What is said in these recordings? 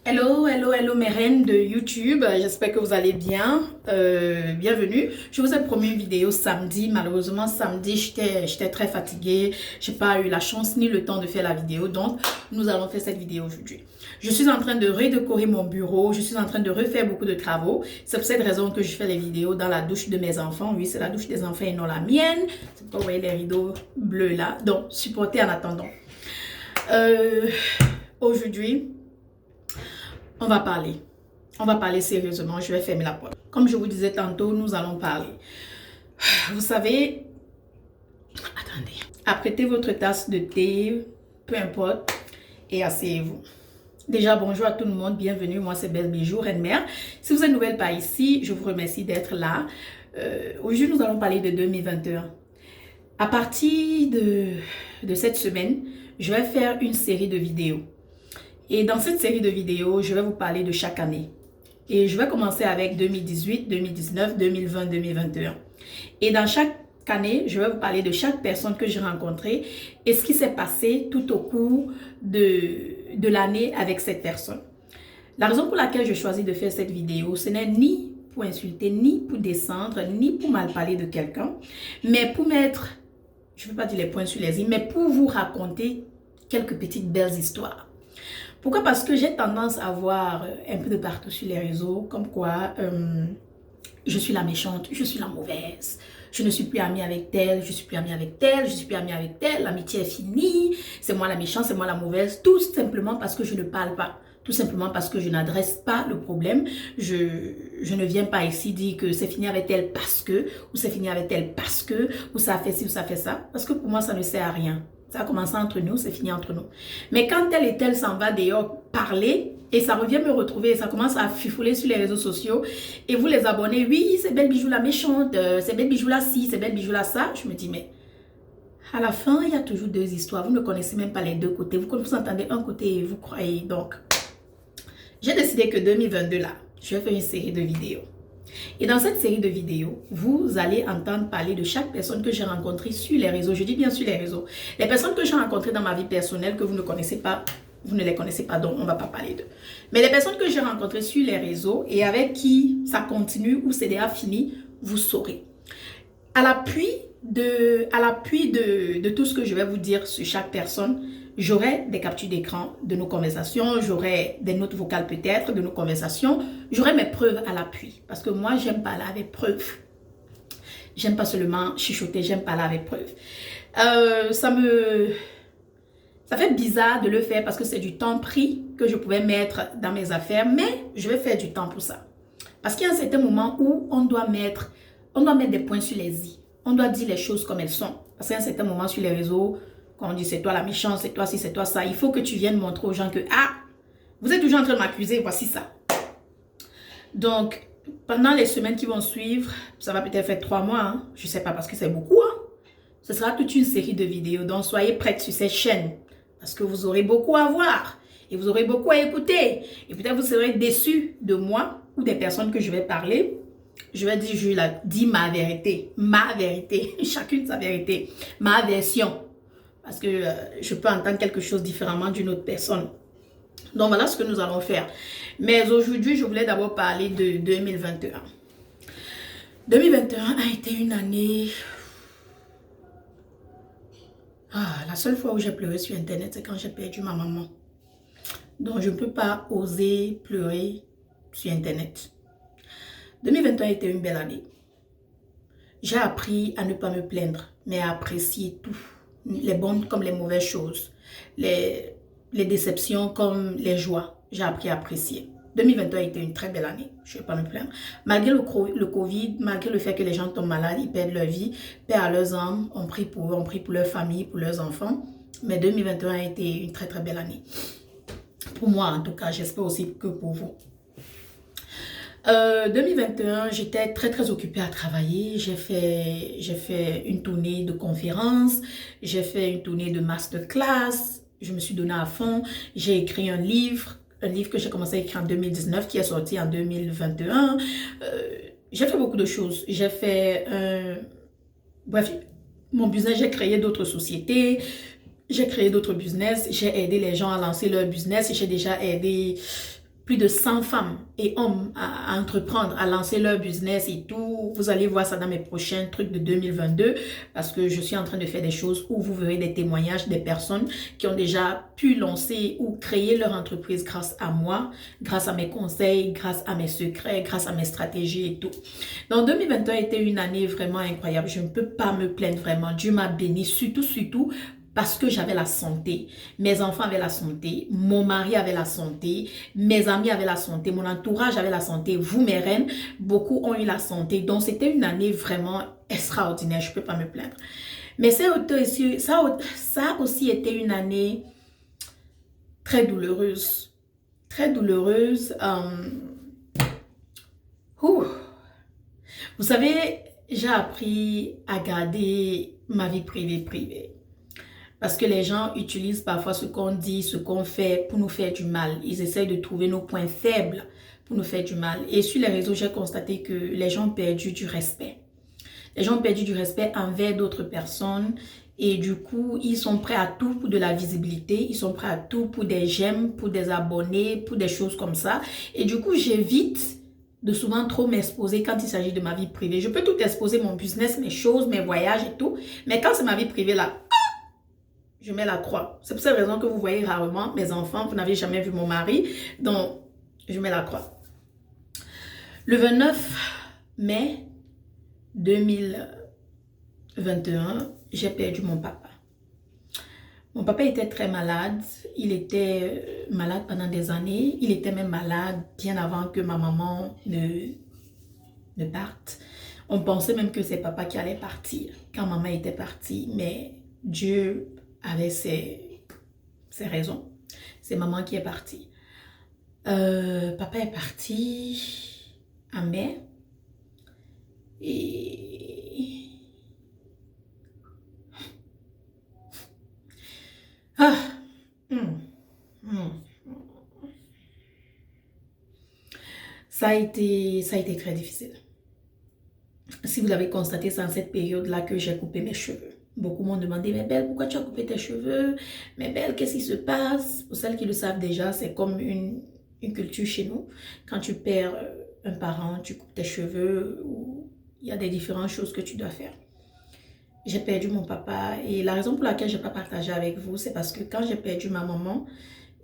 Hello, hello, hello mes reines de YouTube, j'espère que vous allez bien, bienvenue. Je vous ai promis une vidéo samedi, malheureusement samedi j'étais très fatiguée, j'ai pas eu la chance ni le temps de faire la vidéo, donc nous allons faire cette vidéo aujourd'hui. Je suis en train de redécorer mon bureau, je suis en train de refaire beaucoup de travaux, c'est pour cette raison que je fais les vidéos dans la douche de mes enfants, oui c'est la douche des enfants et non la mienne, c'est pourquoi vous voyez les rideaux bleus là, donc supportez en attendant. Aujourd'hui, on va parler. On va parler sérieusement. Je vais fermer la porte. Comme je vous disais tantôt, nous allons parler. Vous savez, attendez. Apprêtez votre tasse de thé, peu importe, et asseyez-vous. Déjà, bonjour à tout le monde. Bienvenue. Moi, c'est Belle Bijou, Reine Mère. Si vous êtes nouvelle par ici, je vous remercie d'être là. Aujourd'hui, nous allons parler de 2021. À partir de cette semaine, je vais faire une série de vidéos. Et dans cette série de vidéos, je vais vous parler de chaque année. Et je vais commencer avec 2018, 2019, 2020, 2021. Et dans chaque année, je vais vous parler de chaque personne que j'ai rencontrée et ce qui s'est passé tout au cours de l'année avec cette personne. La raison pour laquelle je choisis de faire cette vidéo, ce n'est ni pour insulter, ni pour descendre, ni pour mal parler de quelqu'un, mais pour mettre, je ne veux pas dire les points sur les i, mais pour vous raconter quelques petites belles histoires. Pourquoi? Parce que j'ai tendance à voir un peu de partout sur les réseaux, comme quoi je suis la méchante, je suis la mauvaise, je ne suis plus amie avec telle, je suis plus amie avec telle, je suis plus amie avec telle, l'amitié est finie, c'est moi la méchante, c'est moi la mauvaise, tout simplement parce que je ne parle pas. Tout simplement parce que je n'adresse pas le problème. Je ne viens pas ici dire que c'est fini avec elle parce que, ou c'est fini avec elle parce que, ou ça fait ci, ou ça fait ça. Parce que pour moi, ça ne sert à rien. Ça a commencé entre nous, c'est fini entre nous. Mais quand tel et tel s'en va dehors parler, et ça revient me retrouver, et ça commence à fifouler sur les réseaux sociaux, et vous les abonnez, oui, c'est Belle Bijou la méchante, c'est Belle Bijou la ci, c'est Belle Bijou la ça, je me dis, mais à la fin, il y a toujours deux histoires. Vous ne connaissez même pas les deux côtés. Vous entendez un côté et vous croyez. Donc, j'ai décidé que 2022 là, je vais faire une série de vidéos. Et dans cette série de vidéos, vous allez entendre parler de chaque personne que j'ai rencontrée sur les réseaux. Je dis bien sur les réseaux. Les personnes que j'ai rencontrées dans ma vie personnelle que vous ne connaissez pas, vous ne les connaissez pas, donc on ne va pas parler d'eux. Mais les personnes que j'ai rencontrées sur les réseaux et avec qui ça continue ou c'est déjà fini, vous saurez. À l'appui de tout ce que je vais vous dire sur chaque personne, j'aurai des captures d'écran de nos conversations, j'aurai des notes vocales peut-être de nos conversations, j'aurai mes preuves à l'appui. Parce que moi, j'aime parler avec preuves. J'aime pas seulement chuchoter, j'aime parler avec preuves. Ça fait bizarre de le faire parce que c'est du temps pris que je pouvais mettre dans mes affaires, mais je vais faire du temps pour ça. Parce qu'il y a un certain moment où on doit mettre des points sur les i. On doit dire les choses comme elles sont. Parce qu'il y a un certain moment sur les réseaux, quand on dit c'est toi la méchante, c'est toi ci, c'est toi ça, il faut que tu viennes montrer aux gens que, ah, vous êtes toujours en train de m'accuser, voici ça. Donc, pendant les semaines qui vont suivre, ça va peut-être faire 3 mois, hein, je ne sais pas parce que c'est beaucoup, hein. Ce sera toute une série de vidéos, donc soyez prêts sur cette chaîne. Parce que vous aurez beaucoup à voir et vous aurez beaucoup à écouter. Et peut-être vous serez déçus de moi ou des personnes que je vais parler. Je vais dire, je dis ma vérité, chacune sa vérité, ma version. Parce que je peux entendre quelque chose différemment d'une autre personne. Donc voilà ce que nous allons faire. Mais aujourd'hui, je voulais d'abord parler de 2021. 2021 a été une année... la seule fois où j'ai pleuré sur Internet, c'est quand j'ai perdu ma maman. Donc je ne peux pas oser pleurer sur Internet. 2021 a été une belle année. J'ai appris à ne pas me plaindre, mais à apprécier tout. Les bonnes comme les mauvaises choses. Les déceptions comme les joies. J'ai appris à apprécier. 2021 a été une très belle année. Je ne vais pas me plaindre. Malgré le Covid, malgré le fait que les gens tombent malades, ils perdent leur vie, perdent leurs âmes, on prie pour eux, on prie pour leur famille, pour leurs enfants. Mais 2021 a été une très très belle année. Pour moi en tout cas, j'espère aussi que pour vous. 2021, j'étais très très occupée à travailler. J'ai fait une tournée de conférences, j'ai fait une tournée de masterclass, je me suis donnée à fond. J'ai écrit un livre que j'ai commencé à écrire en 2019 qui est sorti en 2021. J'ai fait beaucoup de choses. J'ai fait, bref, mon business, j'ai créé d'autres sociétés, j'ai créé d'autres business, j'ai aidé les gens à lancer leur business, j'ai déjà aidé plus de 100 femmes et hommes à entreprendre, à lancer leur business et tout. Vous allez voir ça dans mes prochains trucs de 2022 parce que je suis en train de faire des choses où vous verrez des témoignages des personnes qui ont déjà pu lancer ou créer leur entreprise grâce à moi, grâce à mes conseils, grâce à mes secrets, grâce à mes stratégies et tout. Donc 2021 a été une année vraiment incroyable. Je ne peux pas me plaindre vraiment. Dieu m'a béni, surtout parce que j'avais la santé, mes enfants avaient la santé, mon mari avait la santé, mes amis avaient la santé, mon entourage avait la santé, vous mes reines, beaucoup ont eu la santé. Donc c'était une année vraiment extraordinaire, je ne peux pas me plaindre. Mais ça a aussi été une année très douloureuse. Très douloureuse. Vous savez, j'ai appris à garder ma vie privée. Parce que les gens utilisent parfois ce qu'on dit, ce qu'on fait pour nous faire du mal. Ils essayent de trouver nos points faibles pour nous faire du mal. Et sur les réseaux, j'ai constaté que les gens ont perdu du respect. Les gens ont perdu du respect envers d'autres personnes. Et du coup, ils sont prêts à tout pour de la visibilité. Ils sont prêts à tout pour des j'aime, pour des abonnés, pour des choses comme ça. Et du coup, j'évite de souvent trop m'exposer quand il s'agit de ma vie privée. Je peux tout exposer, mon business, mes choses, mes voyages et tout. Mais quand c'est ma vie privée là, je mets la croix. C'est pour cette raison que vous voyez rarement mes enfants. Vous n'avez jamais vu mon mari. Donc, je mets la croix. Le 29 mai 2021, j'ai perdu mon papa. Mon papa était très malade. Il était malade pendant des années. Il était même malade bien avant que ma maman ne parte. On pensait même que c'est papa qui allait partir quand maman était partie. Mais Dieu avait ses raisons. C'est maman qui est partie. Papa est parti en mai. Et... Ah! Ça a été très difficile. Si vous l'avez constaté, c'est en cette période-là que j'ai coupé mes cheveux. Beaucoup m'ont demandé, mais Belle, pourquoi tu as coupé tes cheveux? Mais Belle, qu'est-ce qui se passe? Pour celles qui le savent déjà, c'est comme une culture chez nous. Quand tu perds un parent, tu coupes tes cheveux ou il y a des différentes choses que tu dois faire. J'ai perdu mon papa et la raison pour laquelle je n'ai pas partagé avec vous, c'est parce que quand j'ai perdu ma maman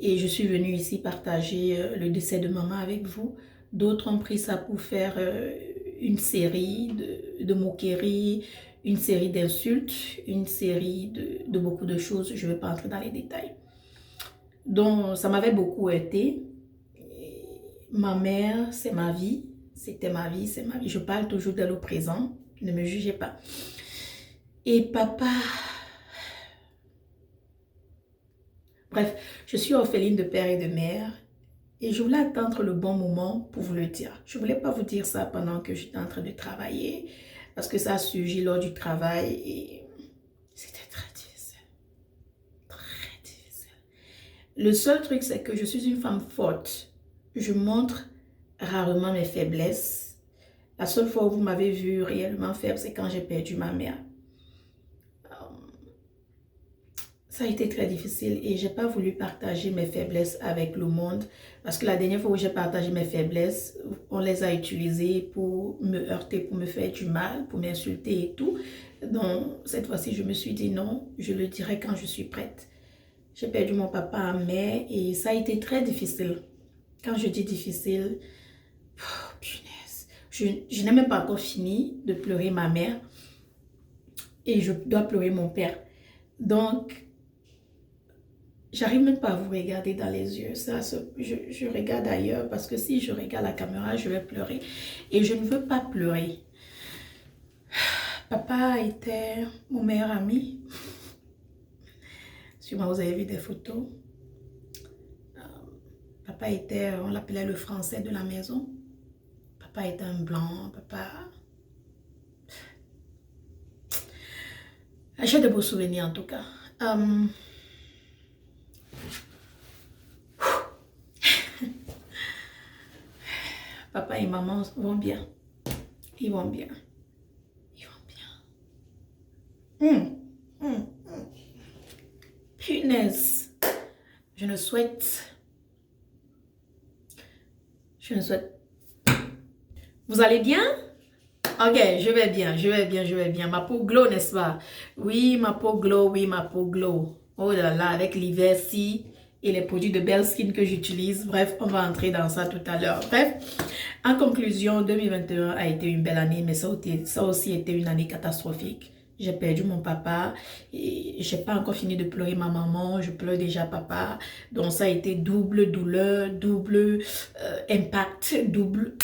et je suis venue ici partager le décès de maman avec vous, d'autres ont pris ça pour faire une série de moqueries, une série d'insultes, une série de beaucoup de choses. Je ne vais pas entrer dans les détails. Donc, ça m'avait beaucoup heurté. Ma mère, c'est ma vie. C'était ma vie, c'est ma vie. Je parle toujours d'elle au présent. Ne me jugez pas. Et papa... Bref, je suis orpheline de père et de mère. Et je voulais attendre le bon moment pour vous le dire. Je ne voulais pas vous dire ça pendant que j'étais en train de travailler. Parce que ça a surgi lors du travail et c'était très difficile. Très difficile. Le seul truc, c'est que je suis une femme forte. Je montre rarement mes faiblesses. La seule fois où vous m'avez vu réellement faible, c'est quand j'ai perdu ma mère. Ça a été très difficile et j'ai pas voulu partager mes faiblesses avec le monde parce que la dernière fois où j'ai partagé mes faiblesses, on les a utilisées pour me heurter, pour me faire du mal, pour m'insulter et tout. Donc cette fois-ci, je me suis dit non, je le dirai quand je suis prête. J'ai perdu mon papa en mai et ça a été très difficile. Quand je dis difficile, oh, punaise, je n'ai même pas encore fini de pleurer ma mère et je dois pleurer mon père. Donc, j'arrive même pas à vous regarder dans les yeux. Je regarde ailleurs parce que si je regarde la caméra, je vais pleurer. Et je ne veux pas pleurer. Papa était mon meilleur ami. Sûrement vous avez vu des photos. Papa était, on l'appelait le français de la maison. Papa était un blanc. Papa... J'ai de beaux souvenirs en tout cas. Papa et maman vont bien. Ils vont bien. Ils vont bien. Punaise. Je ne souhaite Je ne souhaite... Vous allez bien? Ok, je vais bien, je vais bien, je vais bien. Ma peau glow, n'est-ce pas? Oui, ma peau glow, oui, ma peau glow. Oh là là, avec l'hiver, si, et les produits de Belle Skin que j'utilise. Bref, on va entrer dans ça tout à l'heure. Bref, en conclusion, 2021 a été une belle année, mais ça a aussi été une année catastrophique. J'ai perdu mon papa et j'ai pas encore fini de pleurer ma maman, je pleure déjà papa. Donc ça a été double douleur, double impact, double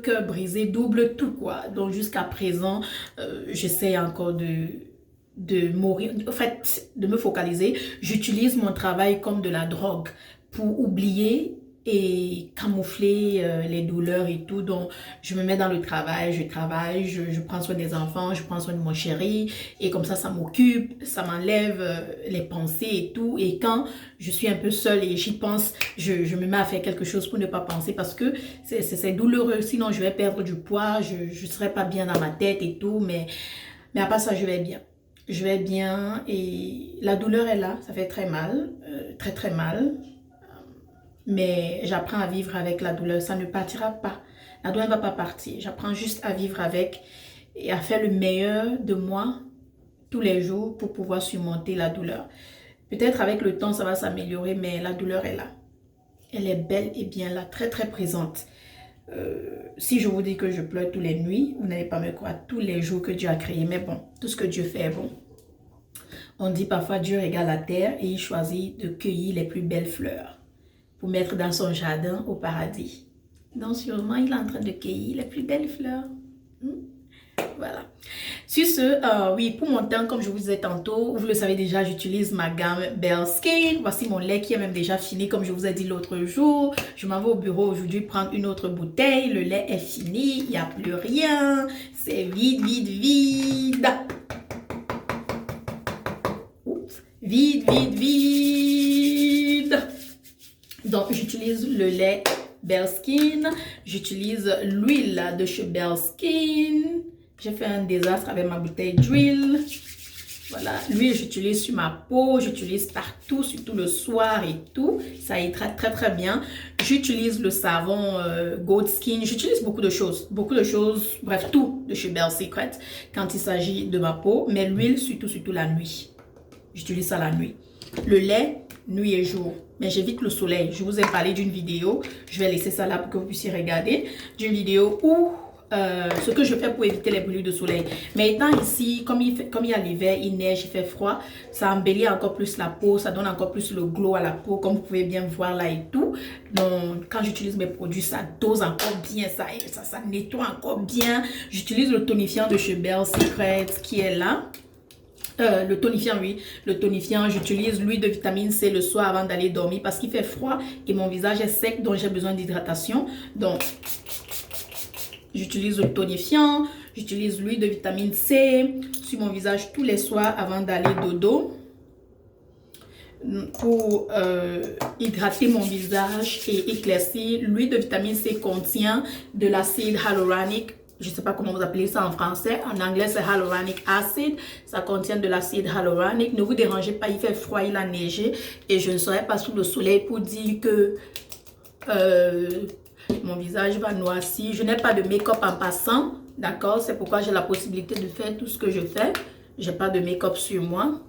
cœur brisé, double tout quoi. Donc jusqu'à présent, j'essaie encore de mourir, en fait, de me focaliser. J'utilise mon travail comme de la drogue pour oublier et camoufler les douleurs et tout. Donc, je me mets dans le travail, je prends soin des enfants, je prends soin de mon chéri et comme ça m'occupe, ça m'enlève les pensées et tout. Et quand je suis un peu seule et j'y pense, je me mets à faire quelque chose pour ne pas penser parce que c'est douloureux. Sinon, je vais perdre du poids, je serai pas bien dans ma tête et tout. Mais à part ça, je vais bien. Je vais bien et la douleur est là, ça fait très mal, très mal. Mais j'apprends à vivre avec la douleur, ça ne partira pas. La douleur ne va pas partir, j'apprends juste à vivre avec et à faire le meilleur de moi tous les jours pour pouvoir surmonter la douleur. Peut-être avec le temps, ça va s'améliorer, mais la douleur est là. Elle est belle et bien là, très présente. Si je vous dis que je pleure toutes les nuits, vous n'allez pas me croire tous les jours que Dieu a créé. Mais bon, tout ce que Dieu fait est bon. On dit parfois Dieu regarde la terre et il choisit de cueillir les plus belles fleurs pour mettre dans son jardin au paradis. Donc sûrement, il est en train de cueillir les plus belles fleurs. Voilà. Sur ce, oui, pour mon teint, comme je vous disais tantôt, vous le savez déjà, j'utilise ma gamme Belle Skin. Voici mon lait qui est même déjà fini, comme je vous ai dit l'autre jour. Je m'en vais au bureau aujourd'hui prendre une autre bouteille. Le lait est fini, il n'y a plus rien. C'est vide. Oups. Vide. Donc, j'utilise le lait Belle Skin. J'utilise l'huile de chez Belle Skin. J'ai fait un désastre avec ma bouteille d'huile. Voilà, l'huile j'utilise sur ma peau, j'utilise partout, surtout le soir et tout. Ça hydrate très bien. J'utilise le savon Gold Skin. J'utilise beaucoup de choses, bref, tout de chez Belle Secret quand il s'agit de ma peau. Mais l'huile, surtout la nuit. J'utilise ça la nuit. Le lait, nuit et jour. Mais j'évite le soleil. Je vous ai parlé d'une vidéo. Je vais laisser ça là pour que vous puissiez regarder. D'une vidéo où ce que je fais pour éviter les brûlures de soleil. Mais étant ici, comme il y a l'hiver, il neige, il fait froid, ça embellit encore plus la peau, ça donne encore plus le glow à la peau, comme vous pouvez bien voir là et tout. Donc, quand j'utilise mes produits, ça dose encore bien, ça nettoie encore bien. J'utilise le tonifiant de chez Belle Secret qui est là. Le tonifiant, oui. Le tonifiant, j'utilise l'huile de vitamine C le soir avant d'aller dormir parce qu'il fait froid et mon visage est sec, donc j'ai besoin d'hydratation. Donc, j'utilise le tonifiant, j'utilise l'huile de vitamine C sur mon visage tous les soirs avant d'aller dodo pour hydrater mon visage et éclaircir. L'huile de vitamine C contient de l'acide hyaluronique. Je ne sais pas comment vous appelez ça en français. En anglais, c'est hyaluronic acid. Ça contient de l'acide hyaluronique. Ne vous dérangez pas, il fait froid, il a neigé. Et je ne serai pas sous le soleil pour dire que mon visage va noircir. Je n'ai pas de make-up en passant. D'accord? C'est pourquoi j'ai la possibilité de faire tout ce que je fais. Je n'ai pas de make-up sur moi.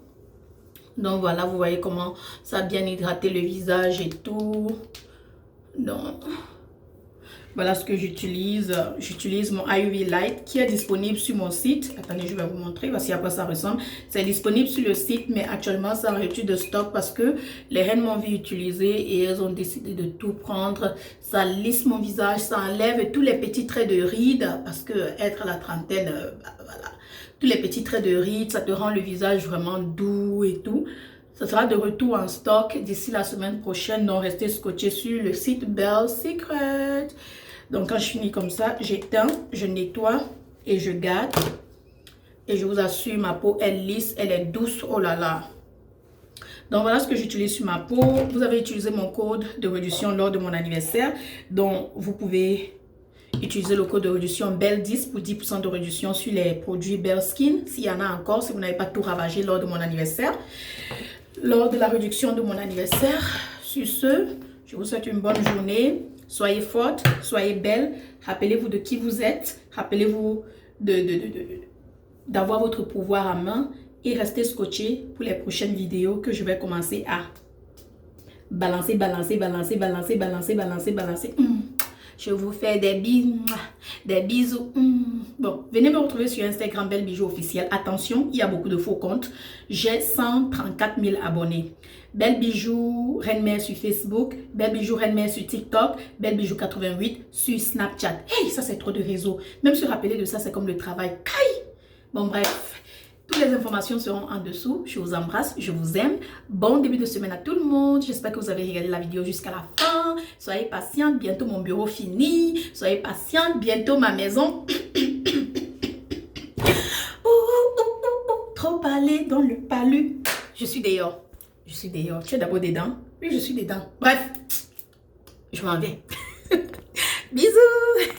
Donc voilà, vous voyez comment ça a bien hydraté le visage et tout. Donc... voilà ce que j'utilise. J'utilise mon IUV Light qui est disponible sur mon site. Attendez, je vais vous montrer. Voici à quoi ça ressemble. C'est disponible sur le site, mais actuellement, c'est en rupture de stock parce que les reines m'ont vu utiliser et elles ont décidé de tout prendre. Ça lisse mon visage, ça enlève tous les petits traits de rides parce que être à la trentaine, voilà. Tous les petits traits de rides, ça te rend le visage vraiment doux et tout. Ça sera de retour en stock d'ici la semaine prochaine. Donc, restez scotchés sur le site Belle Secret. Donc, quand je finis comme ça, j'éteins, je nettoie et je garde. Et je vous assure, ma peau est lisse, elle est douce. Oh là là. Donc, voilà ce que j'utilise sur ma peau. Vous avez utilisé mon code de réduction lors de mon anniversaire. Donc, vous pouvez utiliser le code de réduction BELLE10 pour 10% de réduction sur les produits Belle Skin. S'il y en a encore, si vous n'avez pas tout ravagé lors de mon anniversaire. Lors de la réduction de mon anniversaire. Sur ce, je vous souhaite une bonne journée. soyez forte, soyez belle. Rappelez-vous de qui vous êtes. Rappelez-vous d'avoir votre pouvoir à main et restez scotché pour les prochaines vidéos que je vais commencer à balancer. Je vous fais des bisous. Des bisous. Bon, venez me retrouver sur Instagram, Belle Bijou officielle. Attention, il y a beaucoup de faux comptes. J'ai 134 000 abonnés. Belle Bijou Reine Mère sur Facebook, Belle Bijou Reine Mère sur TikTok, Belle Bijou 88 sur Snapchat. Hey, ça c'est trop de réseaux. Même se rappeler de ça, c'est comme le travail. Kai! Bon, bref. Toutes les informations seront en dessous. Je vous embrasse, je vous aime. Bon début de semaine à tout le monde. J'espère que vous avez regardé la vidéo jusqu'à la fin. Soyez patiente, bientôt mon bureau fini. Soyez patiente, bientôt ma maison. Trop parler dans le palu. Je suis dehors. Je suis dehors. Tu es d'abord dedans? Oui, je suis dedans. Bref, je m'en vais.